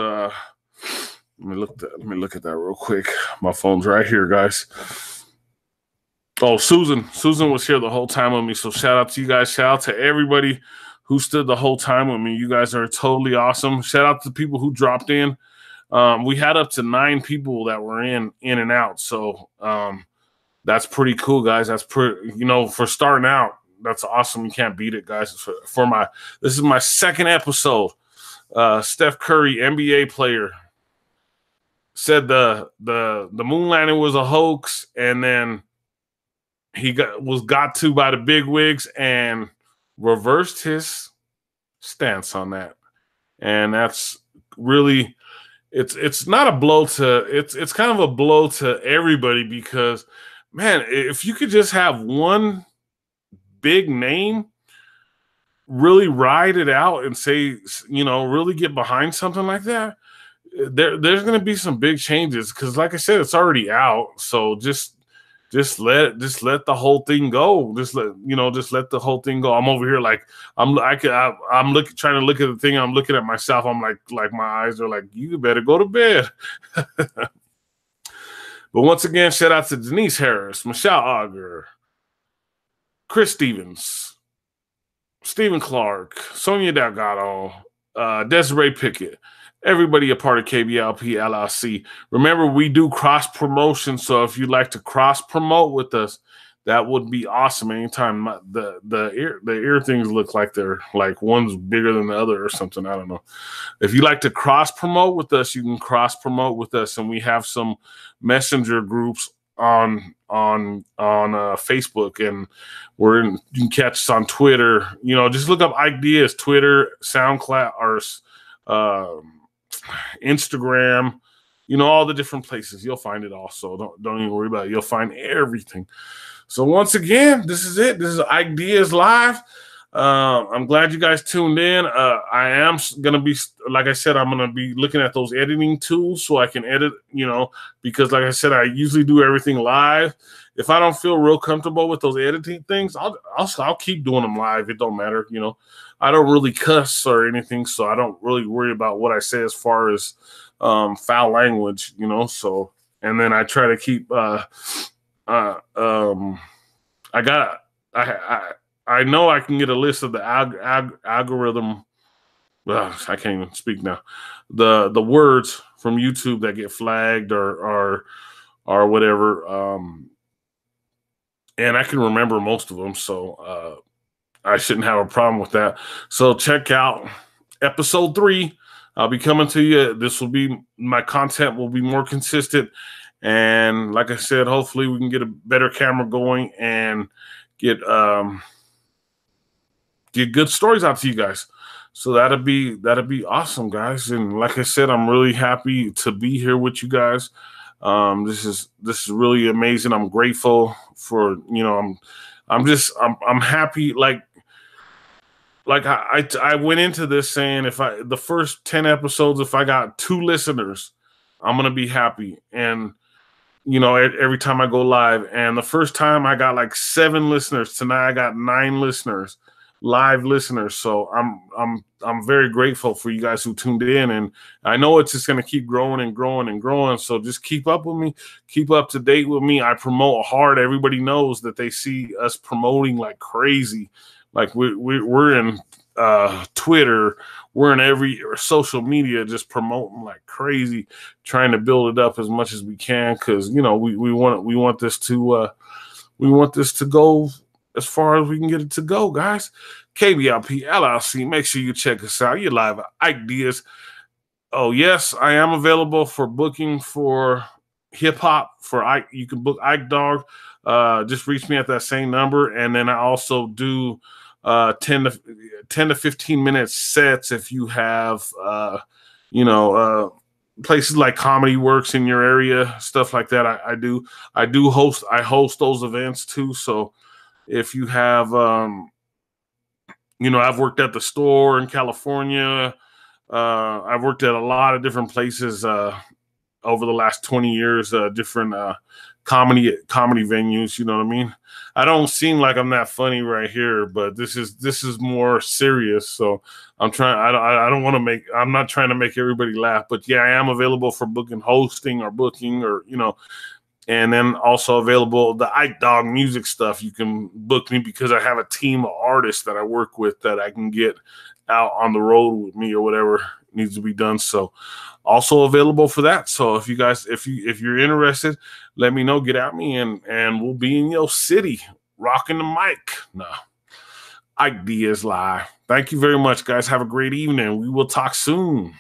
let me look at that real quick. My phone's right here, guys. Oh, Susan was here the whole time with me. So shout out to you guys. Shout out to everybody who stood the whole time with me. You guys are totally awesome. Shout out to the people who dropped in. We had up to 9 people that were in and out. So that's pretty cool, guys. That's pretty, for starting out, that's awesome. You can't beat it, guys. This is my second episode. Steph Curry, NBA player, said the moon landing was a hoax, and then he got to by the big wigs and reversed his stance on that. And that's really, it's not a blow to, it's kind of a blow to everybody, because man, if you could just have one big name really ride it out and say, really get behind something like that, there's going to be some big changes. Because like I said, it's already out. So just let the whole thing go. Just let the whole thing go. I'm over here like I'm trying to look at the thing. I'm looking at myself. I'm like my eyes are like, you better go to bed. But once again, shout out to Denise Harris, Michelle Auger, Chris Stevens, Stephen Clark, Sonia Delgado, Desiree Pickett, everybody a part of KBLP LLC. Remember, we do cross promotion, so if you'd like to cross promote with us, that would be awesome. Anytime the ear things look like they're like one's bigger than the other or something. I don't know. If you like to cross promote with us, you can cross promote with us, and we have some messenger groups on Facebook, and you can catch us on Twitter. Just look up Ike Diaz, Twitter, SoundCloud, or Instagram, all the different places. You'll find it all. So don't even worry about it. You'll find everything. So once again, this is it. This is Ike Diaz Live. I'm glad you guys tuned in. I am going to be, like I said, I'm going to be looking at those editing tools so I can edit, because like I said, I usually do everything live. If I don't feel real comfortable with those editing things, I'll keep doing them live. It don't matter. I don't really cuss or anything, so I don't really worry about what I say as far as foul language, so, and then I try to keep, I know I can get a list of the algorithm. I can't even speak now. The words from YouTube that get flagged or whatever. And I can remember most of them, so I shouldn't have a problem with that. So check out episode 3. I'll be coming to you. My content will be more consistent. And like I said, hopefully we can get a better camera going and get good stories out to you guys. So that'd be awesome, guys. And like I said, I'm really happy to be here with you guys. This is really amazing. I'm grateful for, I'm happy. I went into this saying the first 10 episodes, if I got 2 listeners, I'm gonna be happy. And every time I go live, and the first time I got like 7 listeners. Tonight I got 9 listeners, live listeners. So I'm very grateful for you guys who tuned in, and I know it's just gonna keep growing and growing and growing. So just keep up with me, keep up to date with me. I promote hard. Everybody knows that they see us promoting like crazy. Like we're in Twitter, we're in every social media, just promoting like crazy, trying to build it up as much as we can, because we want this to go as far as we can get it to go, guys. KBLP LLC. Make sure you check us out. You're live at Ike Diaz. Oh yes, I am available for booking for hip hop for Ike. You can book Ike Dog. Just reach me at that same number, and then I also do 10 to 15 minute sets if you have places like Comedy Works in your area, stuff like that. I host those events too. So if you have I've worked at the store in California. I've worked at a lot of different places over the last 20 years, different comedy venues. You know what I mean? I don't seem like I'm that funny right here, but this is more serious. So I'm not trying to make everybody laugh, but yeah, I am available for hosting or booking, or and then also available the Ike Dog music stuff. You can book me because I have a team of artists that I work with that I can get out on the road with me or whatever needs to be done. So also available for that. So if you guys, if you're interested, let me know, get at me, and we'll be in your city rocking the mic. No, Ike Diaz live. Thank you very much, guys. Have a great evening. We will talk soon.